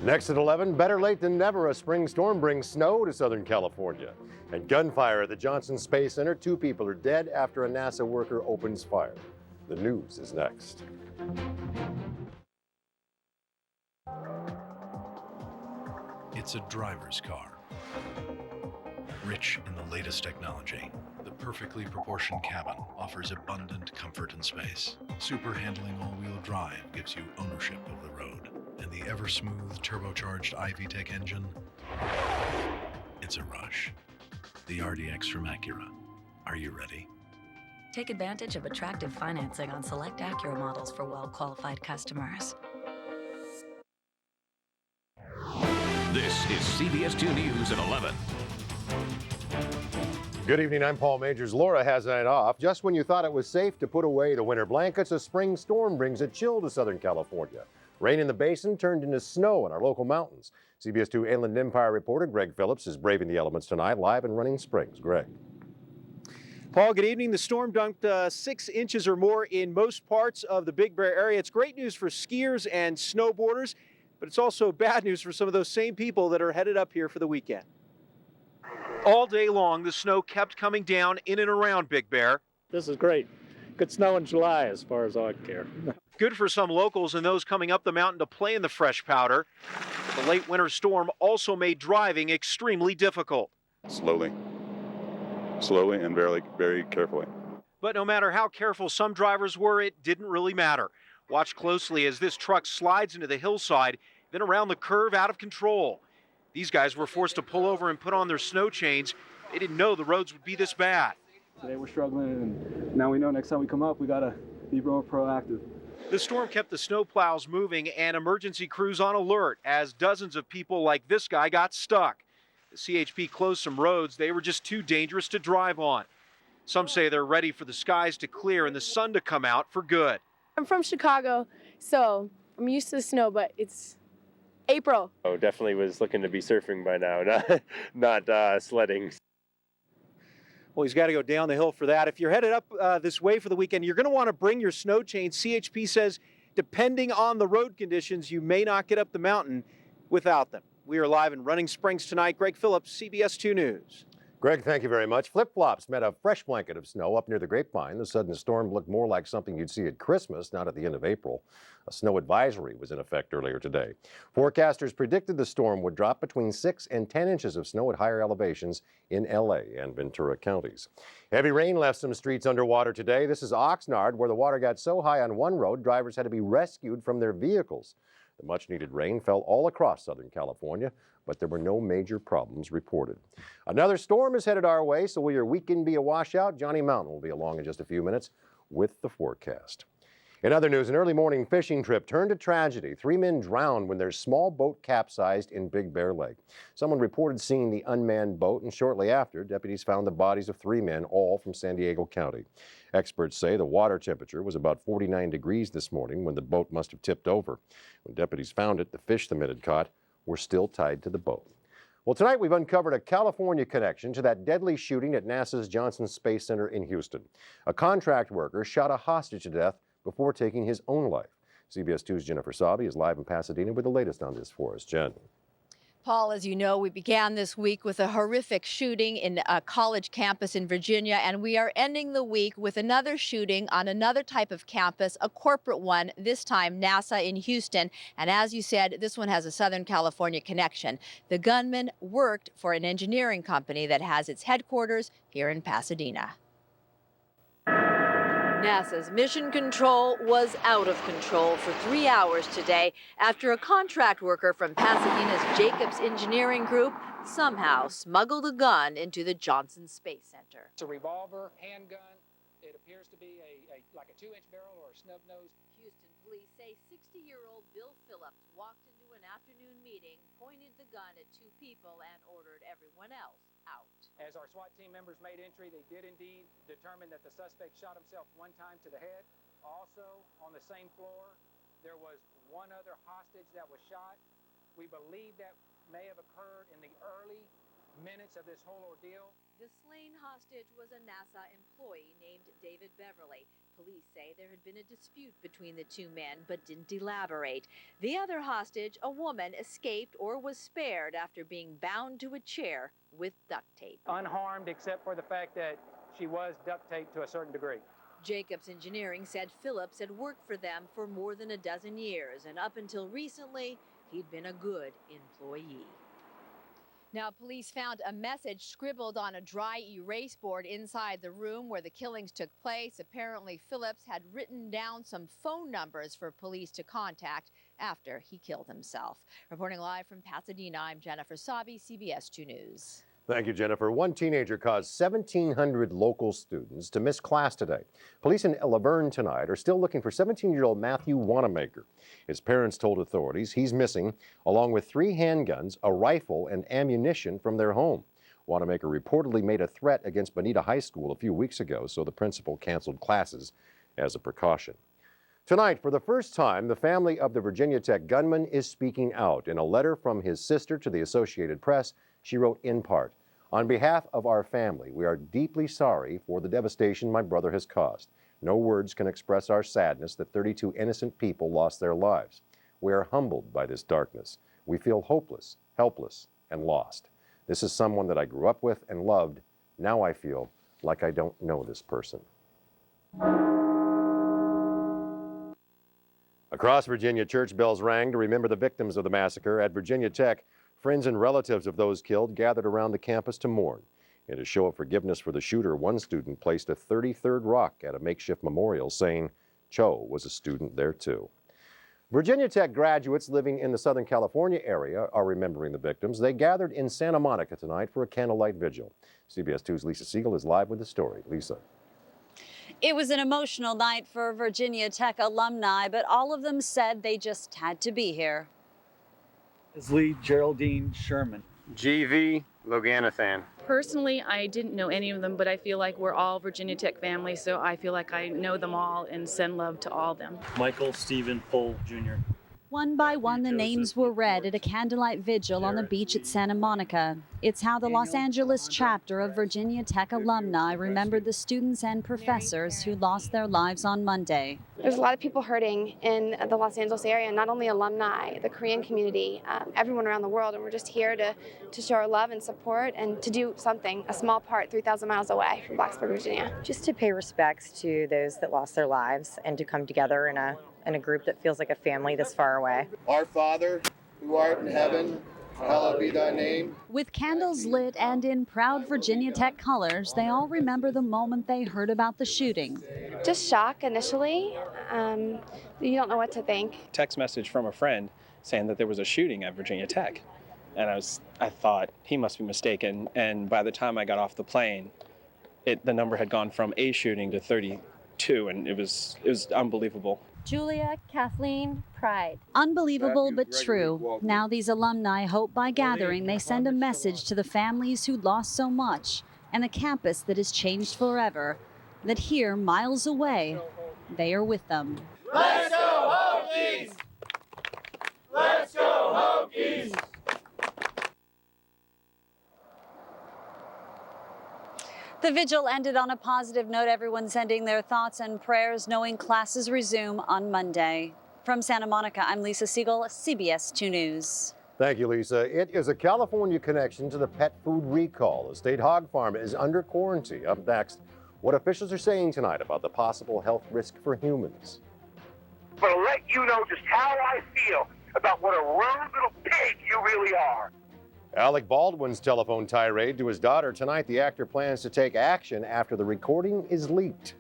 Next at 11, better late than never, a spring storm brings snow to Southern California. And gunfire at the Johnson Space Center. 2 people are dead after a NASA worker opens fire. The news is next. It's a driver's car. Rich in the latest technology, the perfectly proportioned cabin offers abundant comfort and space. Super handling all-wheel drive gives you ownership of the road. And the ever-smooth turbocharged iVTEC engine, it's a rush. The RDX from Acura. Are you ready? Take advantage of attractive financing on select Acura models for well-qualified customers. This is CBS 2 News at 11. Good evening, I'm Paul Majors. Laura has a night off. Just when you thought it was safe to put away the winter blankets, a spring storm brings a chill to Southern California. Rain in the basin turned into snow in our local mountains. CBS 2 Inland Empire reporter Greg Phillips is braving the elements tonight, live in Running Springs. Greg. Paul, good evening. The storm dumped 6 inches or more in most parts of the Big Bear area. It's great news for skiers and snowboarders, but it's also bad news for some of those same people that are headed up here for the weekend. All day long, the snow kept coming down in and around Big Bear. This is great. Could snow in July as far as I care. Good for some locals and those coming up the mountain to play in the fresh powder. The late winter storm also made driving extremely difficult. Slowly and very, very carefully. But no matter how careful some drivers were, it didn't really matter. Watch closely as this truck slides into the hillside, then around the curve out of control. These guys were forced to pull over and put on their snow chains. They didn't know the roads would be this bad. Today we're struggling, and now we know next time we come up, we gotta be more proactive. The storm kept the snowplows moving and emergency crews on alert as dozens of people like this guy got stuck. The CHP closed some roads. They were just too dangerous to drive on. Some say they're ready for the skies to clear and the sun to come out for good. I'm from Chicago, so I'm used to the snow, but it's April. Oh, definitely was looking to be surfing by now, not sledding. Well, he's got to go down the hill for that. If you're headed up this way for the weekend, you're going to want to bring your snow chains. CHP says, depending on the road conditions, you may not get up the mountain without them. We are live in Running Springs tonight. Greg Phillips, CBS 2 News. Greg, thank you very much. Flip-flops met a fresh blanket of snow up near the Grapevine. The sudden storm looked more like something you'd see at Christmas, not at the end of April. A snow advisory was in effect earlier today. Forecasters predicted the storm would drop between 6 and 10 inches of snow at higher elevations in LA and Ventura counties. Heavy rain left some streets underwater today. This is Oxnard, where the water got so high on one road, drivers had to be rescued from their vehicles. The much-needed rain fell all across Southern California, but there were no major problems reported. Another storm is headed our way, so will your weekend be a washout? Johnny Mountain will be along in just a few minutes with the forecast. In other news, an early morning fishing trip turned to tragedy. 3 men drowned when their small boat capsized in Big Bear Lake. Someone reported seeing the unmanned boat, and shortly after, deputies found the bodies of 3 men, all from San Diego County. Experts say the water temperature was about 49 degrees this morning when the boat must have tipped over. When deputies found it, the fish the men had caught were still tied to the boat. Well, tonight we've uncovered a California connection to that deadly shooting at NASA's Johnson Space Center in Houston. A contract worker shot a hostage to death before taking his own life. CBS 2's Jennifer Sabi is live in Pasadena with the latest on this for us. Jen. Paul, as you know, we began this week with a horrific shooting in a college campus in Virginia, and we are ending the week with another shooting on another type of campus, a corporate one, this time NASA in Houston. And as you said, this one has a Southern California connection. The gunman worked for an engineering company that has its headquarters here in Pasadena. NASA's mission control was out of control for 3 hours today after a contract worker from Pasadena's Jacobs Engineering Group somehow smuggled a gun into the Johnson Space Center. It's a revolver, handgun. It appears to be like a 2-inch barrel or a snub nose. Houston police say 60-year-old Bill Phillips walked into an afternoon meeting, pointed the gun at 2 people, and ordered everyone else out. As our SWAT team members made entry, they did indeed determine that the suspect shot himself 1 time to the head. Also, on the same floor, there was 1 other hostage that was shot. We believe that may have occurred in the early minutes of this whole ordeal. The slain hostage was a NASA employee named David Beverly. Police say there had been a dispute between the two men, but didn't elaborate. The other hostage, a woman, escaped or was spared after being bound to a chair with duct tape. Unharmed except for the fact that she was duct taped to a certain degree. Jacobs Engineering said Phillips had worked for them for more than a dozen years, and up until recently, he'd been a good employee. Now, police found a message scribbled on a dry erase board inside the room where the killings took place. Apparently, Phillips had written down some phone numbers for police to contact after he killed himself. Reporting live from Pasadena, I'm Jennifer Sabi, CBS 2 News. Thank you, Jennifer. One teenager caused 1,700 local students to miss class today. Police in Laverne tonight are still looking for 17-year-old Matthew Wanamaker. His parents told authorities he's missing, along with 3 handguns, a rifle, and ammunition from their home. Wanamaker reportedly made a threat against Bonita High School a few weeks ago, so the principal canceled classes as a precaution. Tonight, for the first time, the family of the Virginia Tech gunman is speaking out. In a letter from his sister to the Associated Press, she wrote in part, "On behalf of our family, we are deeply sorry for the devastation my brother has caused. No words can express our sadness that 32 innocent people lost their lives. We are humbled by this darkness. We feel hopeless, helpless, and lost. This is someone that I grew up with and loved. Now I feel like I don't know this person." Across Virginia, church bells rang to remember the victims of the massacre. At Virginia Tech, friends and relatives of those killed gathered around the campus to mourn. In a show of forgiveness for the shooter, one student placed a 33rd rock at a makeshift memorial, saying Cho was a student there too. Virginia Tech graduates living in the Southern California area are remembering the victims. They gathered in Santa Monica tonight for a candlelight vigil. CBS 2's Lisa Siegel is live with the story. Lisa. It was an emotional night for Virginia Tech alumni, but all of them said they just had to be here. Is Lee Geraldine Sherman. GV Loganathan. Personally, I didn't know any of them, but I feel like we're all Virginia Tech family, so I feel like I know them all and send love to all of them. Michael Stephen Pohl Jr. One by one, the names were read at a candlelight vigil on the beach at Santa Monica. It's how the Los Angeles chapter of Virginia Tech alumni remembered the students and professors who lost their lives on Monday. There's a lot of people hurting in the Los Angeles area, not only alumni, the Korean community, everyone around the world, and we're just here to show our love and support and to do something, a small part 3,000 miles away from Blacksburg, Virginia. Just to pay respects to those that lost their lives and to come together in a group that feels like a family this far away. Our Father, who art in heaven, hallowed be thy name. With candles lit and in proud Virginia Tech colors, they all remember the moment they heard about the shooting. Just shock initially. You don't know what to think. Text message from a friend saying that there was a shooting at Virginia Tech. And I thought he must be mistaken. And by the time I got off the plane, the number had gone from a shooting to 32, and it was unbelievable. Julia Kathleen Pride. Unbelievable but true. Now these alumni hope by gathering they send a message to the families who lost so much and a campus that has changed forever, that here, miles away, they are with them. Let's go Hokies! Let's go Hokies! The vigil ended on a positive note, everyone sending their thoughts and prayers, knowing classes resume on Monday. From Santa Monica, I'm Lisa Siegel, CBS 2 News. Thank you, Lisa. It is a California connection to the pet food recall. A state hog farm is under quarantine. Up next, what officials are saying tonight about the possible health risk for humans. But to let you know just how I feel about what a rude little pig you really are. Alec Baldwin's telephone tirade to his daughter tonight. The actor plans to take action after the recording is leaked.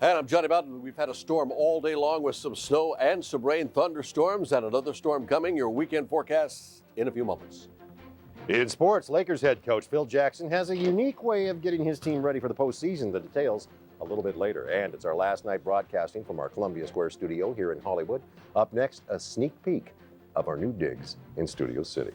And I'm Johnny Bowden. We've had a storm all day long with some snow and some rain, thunderstorms, and another storm coming. Your weekend forecast in a few moments. In sports, Lakers head coach Phil Jackson has a unique way of getting his team ready for the postseason. The details a little bit later. And it's our last night broadcasting from our Columbia Square studio here in Hollywood. Up next, a sneak peek of our new digs in Studio City.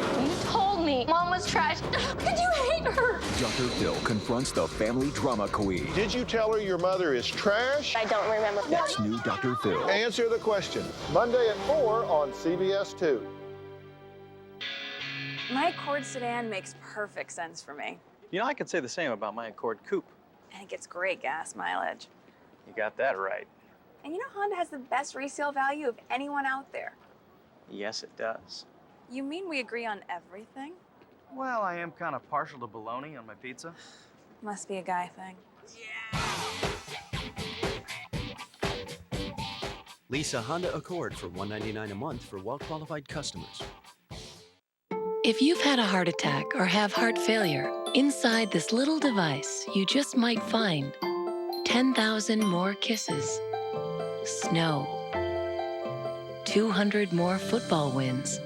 You told me Mom was trash. How could you hate her? Dr. Phil confronts the family drama queen. Did you tell her your mother is trash? I don't remember. It's new Dr. Phil. Answer the question. Monday at 4 on CBS 2. My Accord sedan makes perfect sense for me. You know, I could say the same about my Accord Coupe. And it gets great gas mileage. You got that right. And you know Honda has the best resale value of anyone out there. Yes, it does. You mean we agree on everything? Well, I am kind of partial to bologna on my pizza. Must be a guy thing. Lease a Honda Accord for $199 a month for well-qualified customers. If you've had a heart attack or have heart failure, inside this little device, you just might find 10,000 more kisses, snow, 200 more football wins.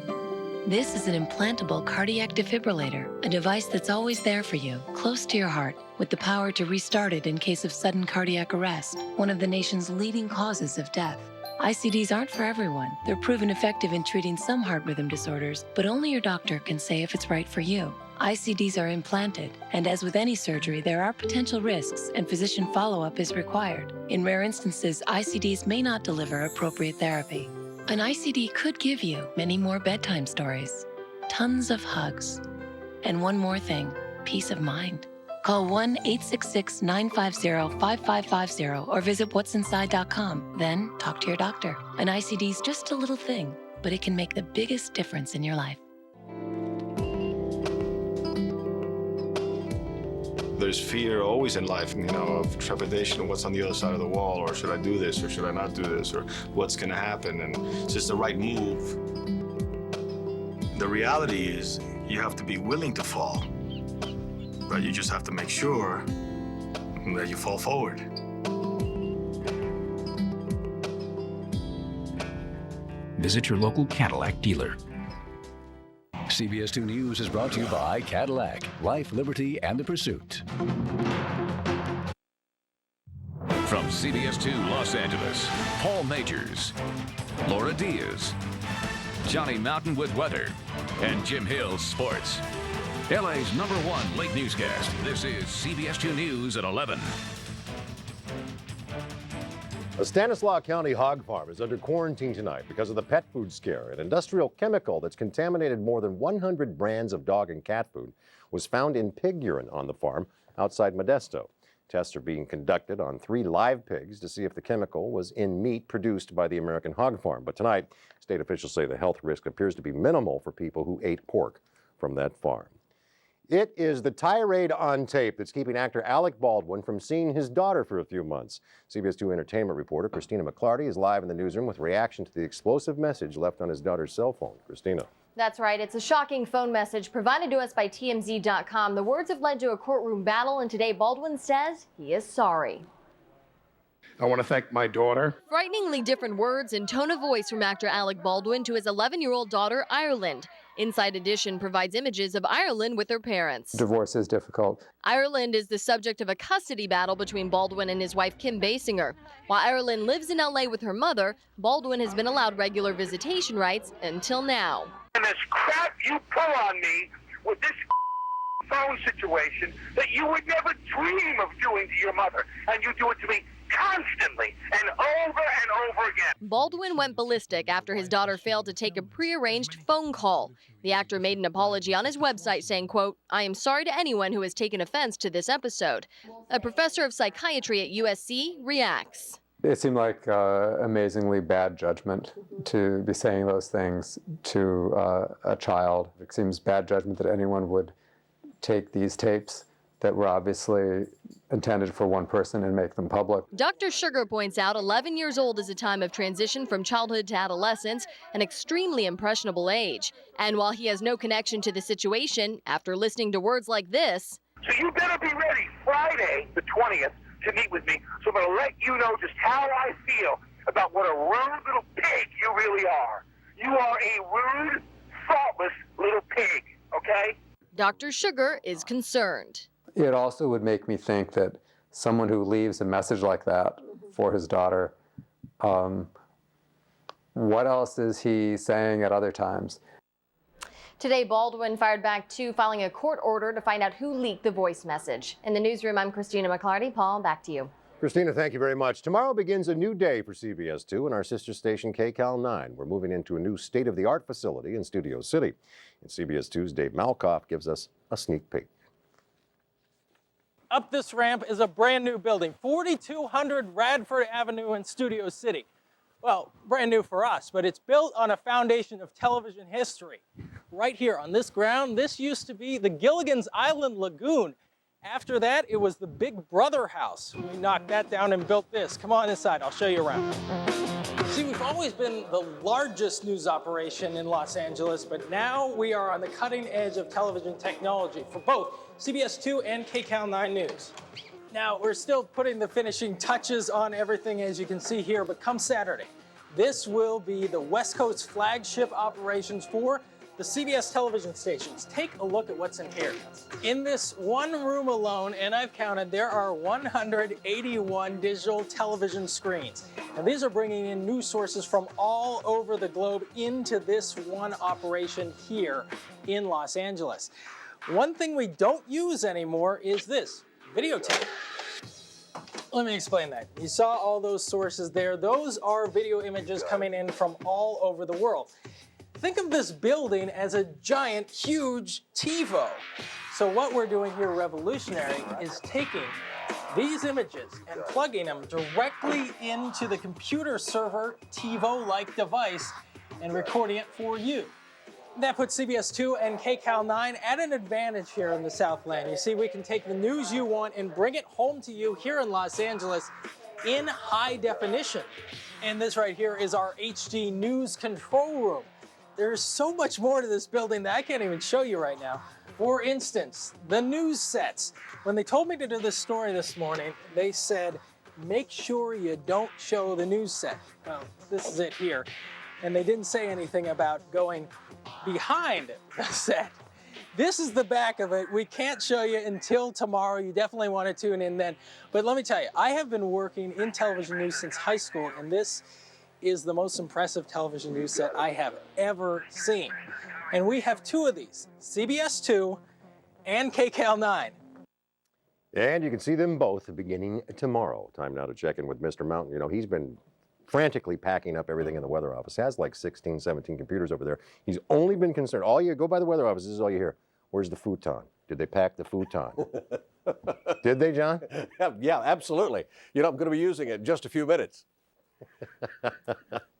This is an implantable cardiac defibrillator, a device that's always there for you, close to your heart, with the power to restart it in case of sudden cardiac arrest, one of the nation's leading causes of death. ICDs aren't for everyone. They're proven effective in treating some heart rhythm disorders, but only your doctor can say if it's right for you. ICDs are implanted, and as with any surgery, there are potential risks, and physician follow-up is required. In rare instances, ICDs may not deliver appropriate therapy. An ICD could give you many more bedtime stories, tons of hugs, and one more thing, peace of mind. Call 1-866-950-5550 or visit whatsinside.com. Then talk to your doctor. An ICD is just a little thing, but it can make the biggest difference in your life. There's fear always in life, of trepidation of what's on the other side of the wall, or should I do this, or should I not do this, or what's gonna happen, and it's just the right move. The reality is you have to be willing to fall, but you just have to make sure that you fall forward. Visit your local Cadillac dealer. CBS 2 News is brought to you by Cadillac, Life, Liberty, and the Pursuit. From CBS 2 Los Angeles, Paul Majors, Laura Diaz, Johnny Mountain with weather, and Jim Hill's sports. LA's #1 late newscast. This is CBS 2 News at 11. A Stanislaus County hog farm is under quarantine tonight because of the pet food scare. An industrial chemical that's contaminated more than 100 brands of dog and cat food was found in pig urine on the farm outside Modesto. Tests are being conducted on 3 live pigs to see if the chemical was in meat produced by the American hog farm. But tonight, state officials say the health risk appears to be minimal for people who ate pork from that farm. It is the tirade on tape that's keeping actor Alec Baldwin from seeing his daughter for a few months. CBS 2 entertainment reporter Christina McClarty is live in the newsroom with reaction to the explosive message left on his daughter's cell phone. Christina. That's right. It's a shocking phone message provided to us by TMZ.com. The words have led to a courtroom battle, and today Baldwin says he is sorry. I want to thank my daughter. Frighteningly different words and tone of voice from actor Alec Baldwin to his 11-year-old daughter, Ireland. Inside Edition provides images of Ireland with her parents. Divorce is difficult. Ireland is the subject of a custody battle between Baldwin and his wife, Kim Basinger. While Ireland lives in LA with her mother, Baldwin has been allowed regular visitation rights until now. And this crap you pull on me with this phone situation that you would never dream of doing to your mother, and you do it to me constantly and over again. Baldwin went ballistic after his daughter failed to take a prearranged phone call. The actor made an apology on his website saying, quote, "I am sorry to anyone who has taken offense to this episode." A professor of psychiatry at USC reacts. It seemed like amazingly bad judgment to be saying those things to a child. It seems bad judgment that anyone would take these tapes that were obviously intended for one person and make them public. Dr. Sugar points out 11 years old is a time of transition from childhood to adolescence, an extremely impressionable age. And while he has no connection to the situation, after listening to words like this... So you better be ready Friday, the 20th, to meet with me. So I'm going to let you know just how I feel about what a rude little pig you really are. You are a rude, thoughtless little pig, okay? Dr. Sugar is concerned. It also would make me think that someone who leaves a message like that for his daughter, what else is he saying at other times? Today, Baldwin fired back too, filing a court order to find out who leaked the voice message. In the newsroom, I'm Christina McClarty. Paul, back to you. Christina, thank you very much. Tomorrow begins a new day for CBS 2 and our sister station KCAL 9. We're moving into a new state-of-the-art facility in Studio City. And CBS 2's Dave Malkoff gives us a sneak peek. Up this ramp is a brand new building, 4200 Radford Avenue in Studio City. Well, brand new for us, but it's built on a foundation of television history. Right here on this ground, this used to be the Gilligan's Island Lagoon. After that, it was the Big Brother house. We knocked that down and built this. Come on inside, I'll show you around. See, we've always been the largest news operation in Los Angeles, but now we are on the cutting edge of television technology for both CBS 2 and KCAL 9 News. Now, we're still putting the finishing touches on everything, as you can see here, but come Saturday, this will be the West Coast flagship operations for the CBS television stations. Take a look at what's in here. In this one room alone, and I've counted, there are 181 digital television screens. And these are bringing in news sources from all over the globe into this one operation here in Los Angeles. One thing we don't use anymore is this, videotape. Let me explain that. You saw all those sources there. Those are video images coming in from all over the world. Think of this building as a giant, huge TiVo. So what we're doing here, revolutionary, is taking these images and plugging them directly into the computer server TiVo-like device and recording it for you. That puts CBS 2 and KCAL 9 at an advantage here in the Southland. You see, we can take the news you want and bring it home to you here in Los Angeles in high definition. And this right here is our HD news control room. There's so much more to this building that I can't even show you right now. For instance, the news sets. When they told me to do this story this morning, they said, make sure you don't show the news set. Well, this is it here. And they didn't say anything about going behind the set. This is the back of it. We can't show you until tomorrow. You definitely want to tune in then. But let me tell you, I have been working in television news since high school, and this is the most impressive television news set I have ever seen. And we have two of these, CBS 2 and KCAL 9. And you can see them both beginning tomorrow. Time now to check in with Mr. Mountain. You know, he's been frantically packing up everything in the weather office. Has like 16, 17 computers over there. He's only been concerned. All you go by the weather office, this is all you hear. Where's the futon? Did they pack the futon? Did they, John? Yeah, absolutely. You know, I'm going to be using it in just a few minutes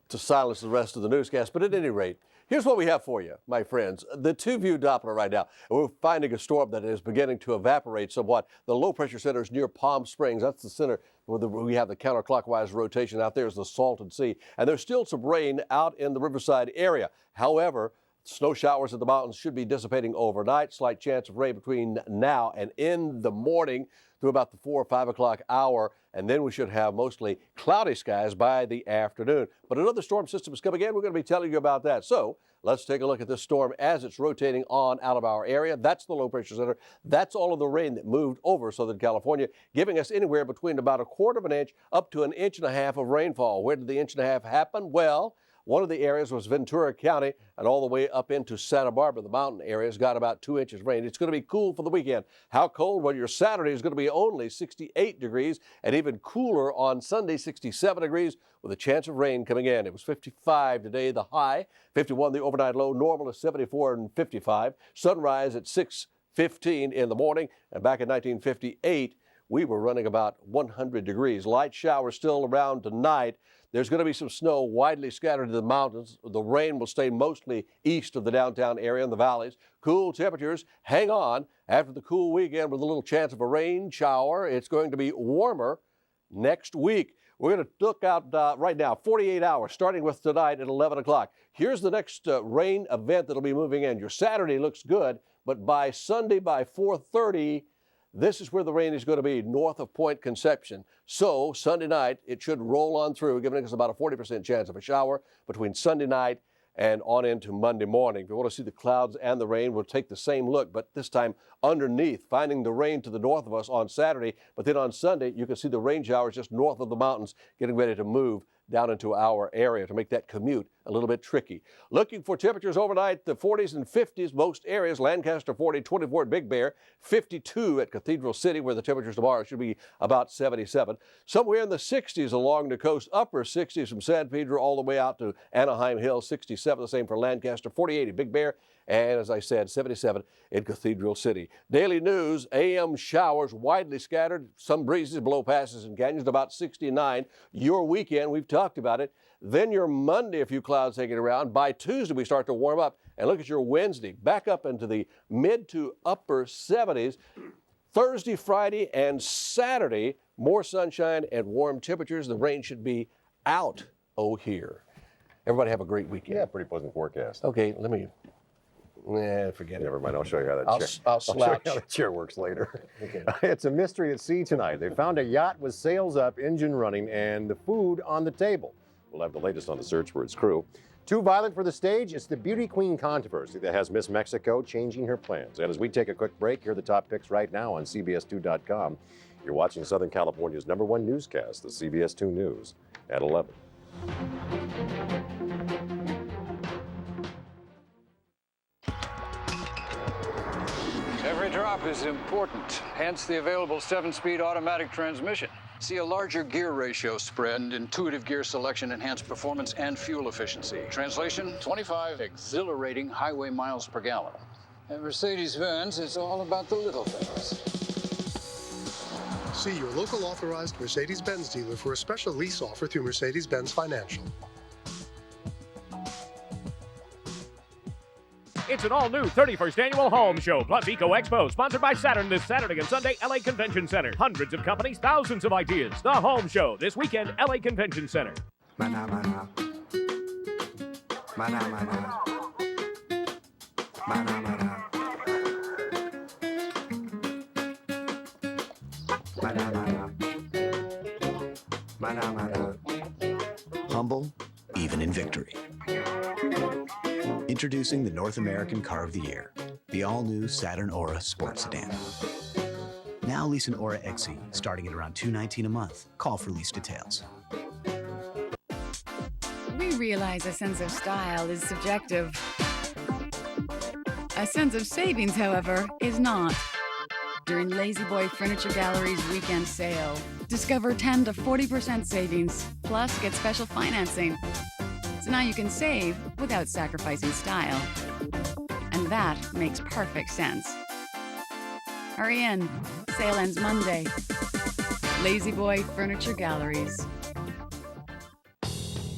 to silence the rest of the newscast. But at any rate, here's what we have for you, my friends. The two-view Doppler right now. We're finding a storm that is beginning to evaporate somewhat. The low-pressure center is near Palm Springs. That's the center where we have the counterclockwise rotation. Out there is the Salton Sea. And there's still some rain out in the Riverside area. However, snow showers in the mountains should be dissipating overnight. Slight chance of rain between now and in the morning through about the 4 or 5 o'clock hour, and then we should have mostly cloudy skies by the afternoon. But another storm system is coming in. We're going to be telling you about that. So let's take a look at this storm as it's rotating on out of our area. That's the low pressure center. That's all of the rain that moved over Southern California, giving us anywhere between about 1/4 of an inch up to 1.5 inches of rainfall. Where did the 1.5 inches happen? Well, one of the areas was Ventura County, and all the way up into Santa Barbara. The mountain areas got about 2 inches rain. It's going to be cool for the weekend. How cold? Well, your Saturday is going to be only 68 degrees, and even cooler on Sunday, 67 degrees, with a chance of rain coming in. It was 55 today, the high, 51 the overnight low. Normal is 74 and 55. Sunrise at 6:15 in the morning, and back in 1958, we were running about 100 degrees. Light showers still around tonight. There's going to be some snow widely scattered in the mountains. The rain will stay mostly east of the downtown area and the valleys. Cool temperatures. Hang on. After the cool weekend with a little chance of a rain shower, it's going to be warmer next week. We're going to look out right now, 48 hours, starting with tonight at 11 o'clock. Here's the next rain event that'll be moving in. Your Saturday looks good, but by Sunday, by 4:30, this is where the rain is going to be, north of Point Conception. So Sunday night, it should roll on through, giving us about a 40% chance of a shower between Sunday night and on into Monday morning. If you want to see the clouds and the rain, we'll take the same look, but this time underneath, finding the rain to the north of us on Saturday. But then on Sunday, you can see the rain showers just north of the mountains getting ready to move down into our area to make that commute a little bit tricky. Looking for temperatures overnight, the 40s and 50s, most areas. Lancaster 40, 24 at Big Bear, 52 at Cathedral City, where the temperatures tomorrow should be about 77. Somewhere in the 60s along the coast, upper 60s from San Pedro all the way out to Anaheim Hills, 67, the same for Lancaster, 48 at Big Bear, and as I said, 77 in Cathedral City. Daily news, AM showers widely scattered, some breezes, below passes and canyons, about 69. Your weekend, we've talked about it. Then your Monday, a few clouds hanging around. By Tuesday, we start to warm up. And look at your Wednesday, back up into the mid to upper 70s. Thursday, Friday, and Saturday, more sunshine and warm temperatures. The rain should be out here. Everybody have a great weekend. Yeah, pretty pleasant forecast. Okay, let me... forget it. Never mind, I'll show you how that chair. I'll show you slouch. how the chair works later. Okay. It's a mystery at sea tonight. They found a yacht with sails up, engine running, and the food on the table. We'll have the latest on the search for its crew. Too violent for the stage? It's the beauty queen controversy that has Miss Mexico changing her plans. And as we take a quick break, here are the top picks right now on CBS2.com. You're watching Southern California's #1 newscast, the CBS 2 News, at 11. Every drop is important, hence the available 7-speed automatic transmission. See a larger gear ratio spread and intuitive gear selection enhance performance and fuel efficiency. Translation, 25 exhilarating highway miles per gallon. At Mercedes-Benz, it's all about the little things. See your local authorized Mercedes-Benz dealer for a special lease offer through Mercedes-Benz Financial. It's an all-new 31st Annual Home Show plus Eco Expo, sponsored by Saturn this Saturday and Sunday, LA Convention Center. Hundreds of companies, thousands of ideas. The Home Show this weekend, LA Convention Center. Mana, mana. Mana, mana. Mana, mana. Mana, mana. Mana, mana. Humble, even in victory. Introducing the North American Car of the Year, the all-new Saturn Aura Sports Sedan. Now lease an Aura XE, starting at around $219 a month. Call for lease details. We realize a sense of style is subjective. A sense of savings, however, is not. During Lazy Boy Furniture Gallery's weekend sale, discover 10 to 40% savings, plus get special financing. So now you can save without sacrificing style. And that makes perfect sense. Hurry in. Sale ends Monday. Lazy Boy Furniture Galleries.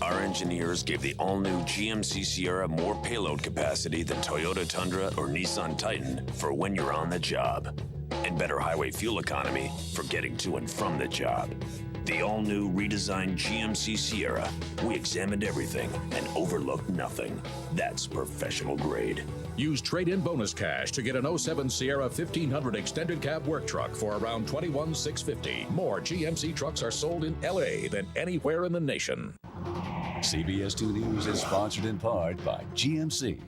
Our engineers gave the all-new GMC Sierra more payload capacity than Toyota Tundra or Nissan Titan for when you're on the job. And better highway fuel economy for getting to and from the job. The all-new redesigned GMC Sierra. We examined everything and overlooked nothing. That's professional grade. Use trade-in bonus cash to get an 07 Sierra 1500 extended cab work truck for around $21,650. More GMC trucks are sold in LA than anywhere in the nation. CBS 2 News is sponsored in part by GMC.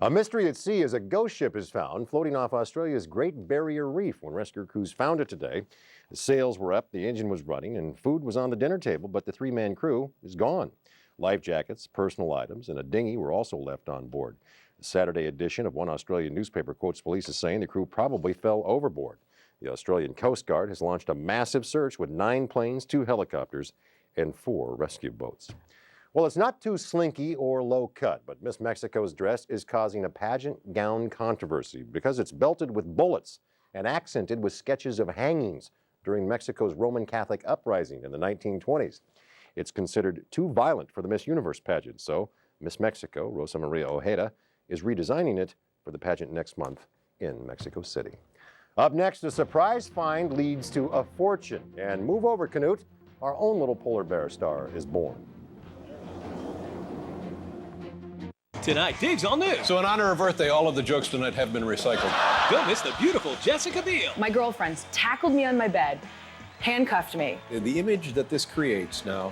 A mystery at sea as a ghost ship is found floating off Australia's Great Barrier Reef. When rescue crews found it today, the sails were up, the engine was running, and food was on the dinner table, but the three-man crew is gone. Life jackets, personal items, and a dinghy were also left on board. The Saturday edition of one Australian newspaper quotes police as saying the crew probably fell overboard. The Australian Coast Guard has launched a massive search with 9 planes, 2 helicopters, and 4 rescue boats. Well, it's not too slinky or low cut, but Miss Mexico's dress is causing a pageant gown controversy because it's belted with bullets and accented with sketches of hangings during Mexico's Roman Catholic uprising in the 1920s. It's considered too violent for the Miss Universe pageant, so Miss Mexico, Rosa Maria Ojeda, is redesigning it for the pageant next month in Mexico City. Up next, a surprise find leads to a fortune. And move over, Canute, our own little polar bear star is born. Tonight, Diggs on News. So in honor of Earth Day, all of the jokes tonight have been recycled. Don't miss the beautiful Jessica Biel. My girlfriends tackled me on my bed, handcuffed me. The image that this creates now.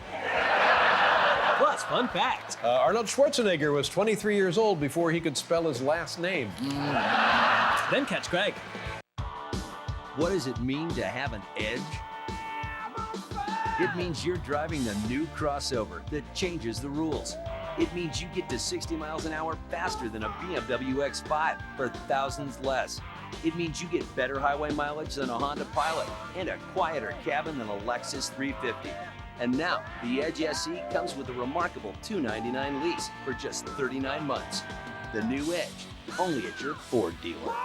Plus, fun fact. Arnold Schwarzenegger was 23 years old before he could spell his last name. Then catch Greg. What does it mean to have an edge? It means you're driving the new crossover that changes the rules. It means you get to 60 miles an hour faster than a BMW X5 for thousands less. It means you get better highway mileage than a Honda Pilot and a quieter cabin than a Lexus 350. And now, the Edge SE comes with a remarkable $299 lease for just 39 months. The new Edge, only at your Ford dealer.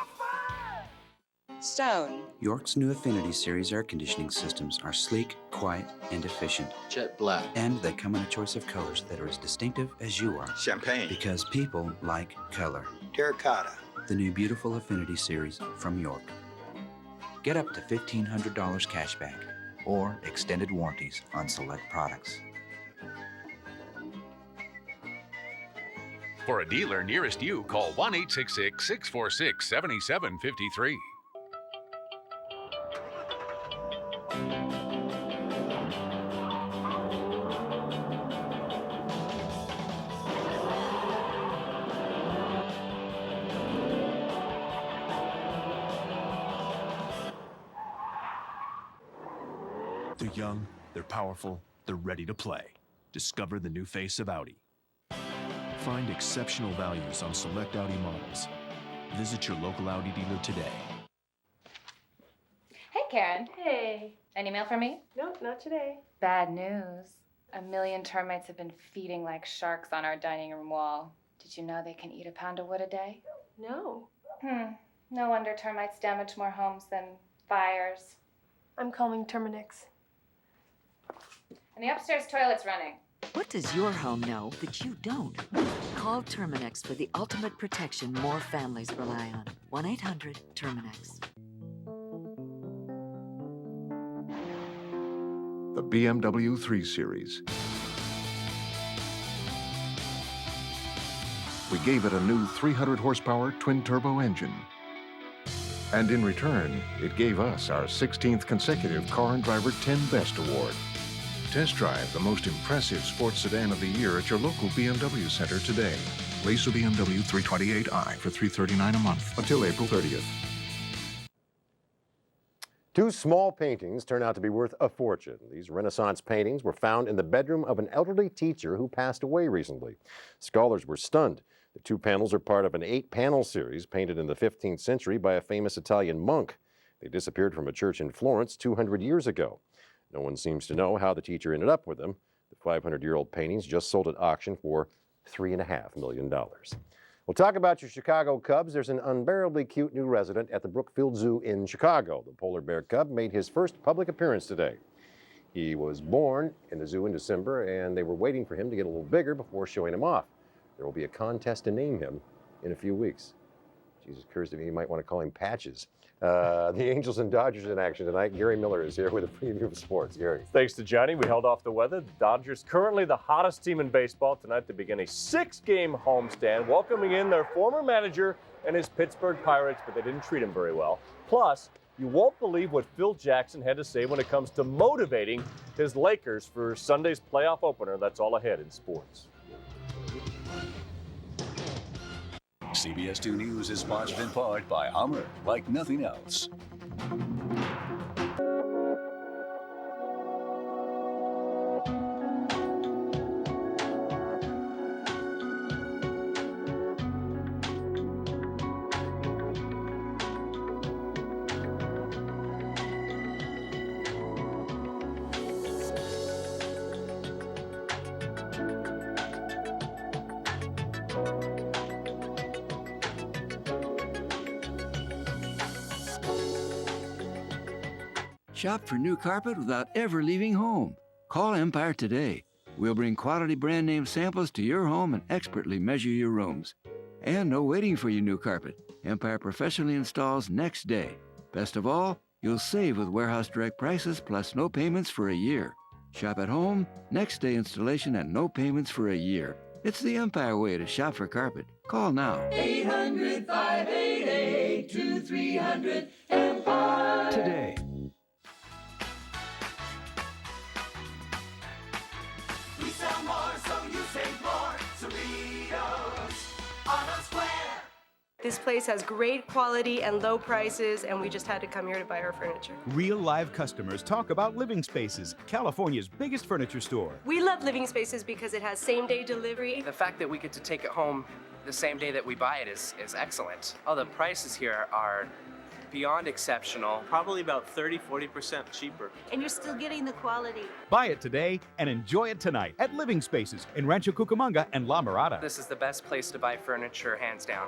Stone. York's new Affinity Series air conditioning systems are sleek, quiet, and efficient. Jet black. And they come in a choice of colors that are as distinctive as you are. Champagne. Because people like color. Terracotta. The new beautiful Affinity Series from York. Get up to $1,500 cash back or extended warranties on select products. For a dealer nearest you, call 1-866-646-7753. They're young, they're powerful, they're ready to play. Discover the new face of Audi. Find exceptional values on select Audi models. Visit your local Audi dealer today. Hey, Karen. Hey. Any mail for me? Nope, not today. Bad news. 1 million termites have been feeding like sharks on our dining room wall. Did you know they can eat a pound of wood a day? No. No wonder termites damage more homes than fires. I'm calling Terminix. And the upstairs toilet's running. What does your home know that you don't? Call Terminix for the ultimate protection more families rely on. 1-800-TERMINX. The BMW 3 Series. We gave it a new 300 horsepower twin-turbo engine. And in return, it gave us our 16th consecutive Car and Driver 10 Best Award. Test drive the most impressive sports sedan of the year at your local BMW center today. Lease a BMW 328i for $339 a month until April 30th. Two small paintings turn out to be worth a fortune. These Renaissance paintings were found in the bedroom of an elderly teacher who passed away recently. Scholars were stunned. The two panels are part of an 8-panel series painted in the 15th century by a famous Italian monk. They disappeared from a church in Florence 200 years ago. No one seems to know how the teacher ended up with them. The 500-year-old paintings just sold at auction for $3.5 million. We'll talk about your Chicago Cubs. There's an unbearably cute new resident at the Brookfield Zoo in Chicago. The polar bear cub made his first public appearance today. He was born in the zoo in December, and they were waiting for him to get a little bigger before showing him off. There will be a contest to name him in a few weeks. Jesus, occurs to me you might want to call him Patches. The Angels and Dodgers in action tonight. Gary Miller is here with a preview of sports. Gary. Thanks to Johnny, we held off the weather. The Dodgers, currently the hottest team in baseball. Tonight they begin a 6-game homestand, welcoming in their former manager and his Pittsburgh Pirates, but they didn't treat him very well. Plus, you won't believe what Phil Jackson had to say when it comes to motivating his Lakers for Sunday's playoff opener. That's all ahead in sports. CBS 2 News is sponsored in part by Hummer, like nothing else. Shop for new carpet without ever leaving home. Call Empire today. We'll bring quality brand name samples to your home and expertly measure your rooms. And no waiting for your new carpet. Empire professionally installs next day. Best of all, you'll save with warehouse direct prices plus no payments for a year. Shop at home, next day installation and no payments for a year. It's the Empire way to shop for carpet. Call now. 800-588-2300 Empire. Today. We sell more, so you save more. Cerritos Auto Square. This place has great quality and low prices, and we just had to come here to buy our furniture. Real live customers talk about Living Spaces, California's biggest furniture store. We love Living Spaces because it has same-day delivery. The fact that we get to take it home the same day that we buy it is excellent. All the prices here are beyond exceptional. Probably about 30-40% cheaper. And you're still getting the quality. Buy it today and enjoy it tonight at Living Spaces in Rancho Cucamonga and La Mirada. This is the best place to buy furniture, hands down.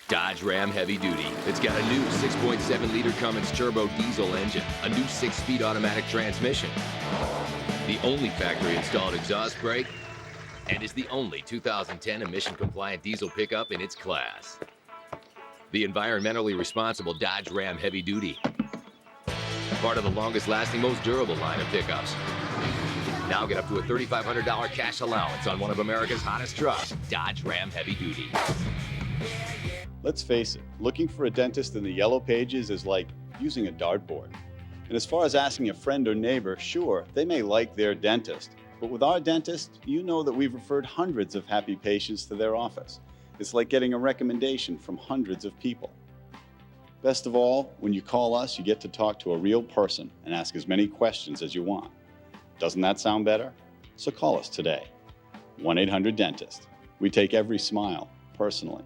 Dodge Ram Heavy Duty. It's got a new 6.7-liter Cummins turbo diesel engine, a new 6-speed automatic transmission, the only factory-installed exhaust brake, and is the only 2010 emission-compliant diesel pickup in its class. The environmentally responsible Dodge Ram Heavy Duty. Part of the longest-lasting, most durable line of pickups. Now get up to a $3,500 cash allowance on one of America's hottest trucks, Dodge Ram Heavy Duty. Let's face it, looking for a dentist in the yellow pages is like using a dartboard. And as far as asking a friend or neighbor, sure, they may like their dentist. But with our dentist, you know that we've referred hundreds of happy patients to their office. It's like getting a recommendation from hundreds of people. Best of all, when you call us, you get to talk to a real person and ask as many questions as you want. Doesn't that sound better? So call us today. 1-800-DENTIST. We take every smile personally.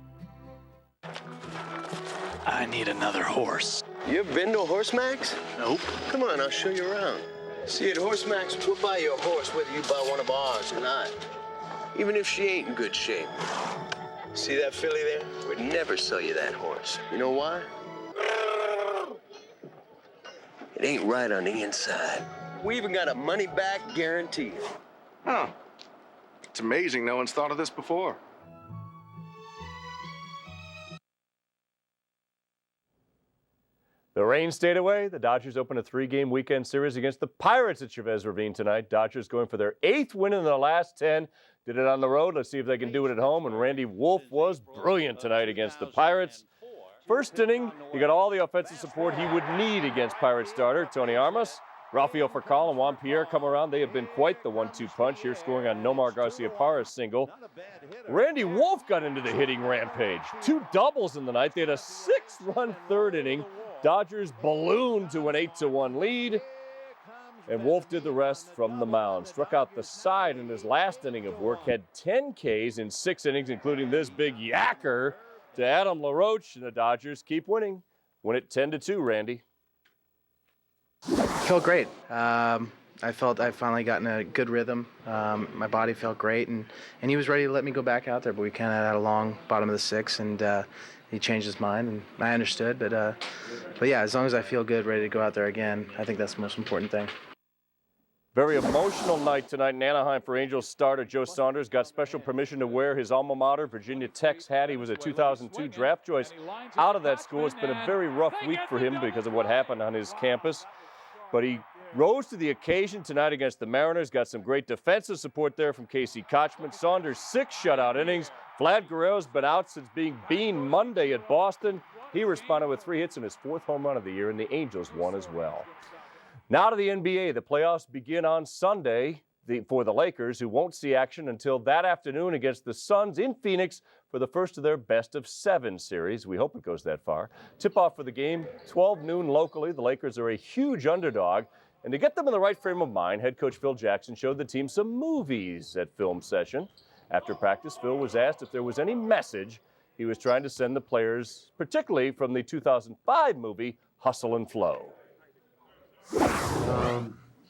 I need another horse. You ever been to a Horse Max? Nope. Come on, I'll show you around. See, at Horse Max, we'll buy you a horse whether you buy one of ours or not. Even if she ain't in good shape. See that filly there? We'd never sell you that horse. You know why? It ain't right on the inside. We even got a money-back guarantee. Huh. It's amazing no one's thought of this before. The rain stayed away. The Dodgers open a 3-game weekend series against the Pirates at Chavez Ravine tonight. Dodgers going for their 8th win in their last 10. Did it on the road. Let's see if they can do it at home. And Randy Wolf was brilliant tonight against the Pirates. First inning, he got all the offensive support he would need against Pirates starter Tony Armas. Rafael Furcal and Juan Pierre come around. They have been quite the 1-2 punch here, scoring on Nomar Garcia-Parra's single. Randy Wolf got into the hitting rampage. 2 doubles in the night. They had a 6-run third inning. Dodgers ballooned to an 8-1 lead, and Wolf did the rest from the mound. Struck out the side in his last inning of work, had 10 Ks in 6 innings, including this big yacker to Adam LaRoche, and the Dodgers keep winning. Win it 10-2, Randy. Felt great. I felt I'd finally gotten a good rhythm. My body felt great, and he was ready to let me go back out there, but we kind of had a long bottom of the 6th, and he changed his mind, and I understood. But yeah, as long as I feel good, ready to go out there again, I think that's the most important thing. Very emotional night tonight in Anaheim for Angels starter Joe Saunders. Got special permission to wear his alma mater, Virginia Tech's hat. He was a 2002 draft choice out of that school. It's been a very rough week for him because of what happened on his campus. But he rose to the occasion tonight against the Mariners. Got some great defensive support there from Casey Kochman. Saunders 6 shutout innings. Vlad Guerrero's been out since being beaned Monday at Boston. He responded with 3 hits in his 4th home run of the year, and the Angels won as well. Now to the NBA. The playoffs begin on Sunday for the Lakers, who won't see action until that afternoon against the Suns in Phoenix for the first of their best-of-7 series. We hope it goes that far. Tip-off for the game, 12 noon locally. The Lakers are a huge underdog. And to get them in the right frame of mind, head coach Phil Jackson showed the team some movies at film session. After practice, Phil was asked if there was any message he was trying to send the players, particularly from the 2005 movie Hustle and Flow.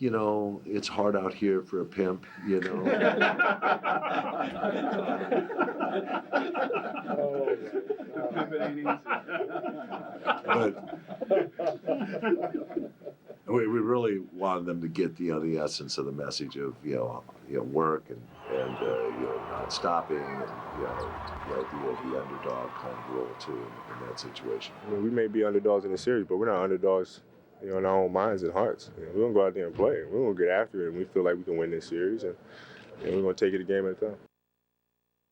You know, it's hard out here for a pimp, you know. But we really wanted them to get the essence of the message of work and not stopping, and the idea of the underdog kind of role too in that situation. I mean, we may be underdogs in the series, but we're not underdogs, in our own minds and hearts. We're gonna go out there and play. We're gonna get after it, and we feel like we can win this series, and we're gonna take it a game at a time.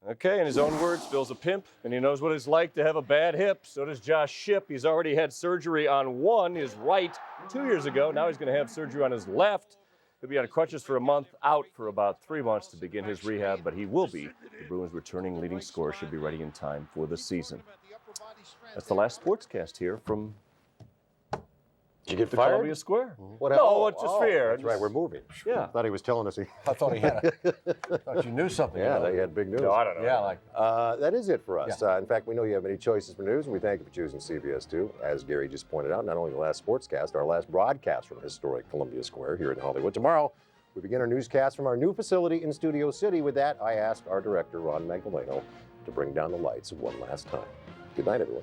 Okay, in his own words, Phil's a pimp, and he knows what it's like to have a bad hip. So does Josh Shipp. He's already had surgery on one, his right, 2 years ago. Now he's going to have surgery on his left. He'll be on crutches for a month, out for about 3 months to begin his rehab, but he will be. The Bruins' returning leading scorer should be ready in time for the season. That's the last sportscast here from Did you get the fired? Columbia Square. What No, happened? it's just fair. That's right, we're moving. Yeah. I thought he was telling us he... I thought he had thought you knew something. Yeah, about they it. had big news. No, I don't know. Yeah, like That is it for us. In fact, we know you have many choices for news, and we thank you for choosing CBS 2. As Gary just pointed out, not only the last sportscast, our last broadcast from historic Columbia Square here in Hollywood. Tomorrow, we begin our newscast from our new facility in Studio City. With that, I asked our director, Ron Magdaleno, to bring down the lights one last time. Good night, everyone.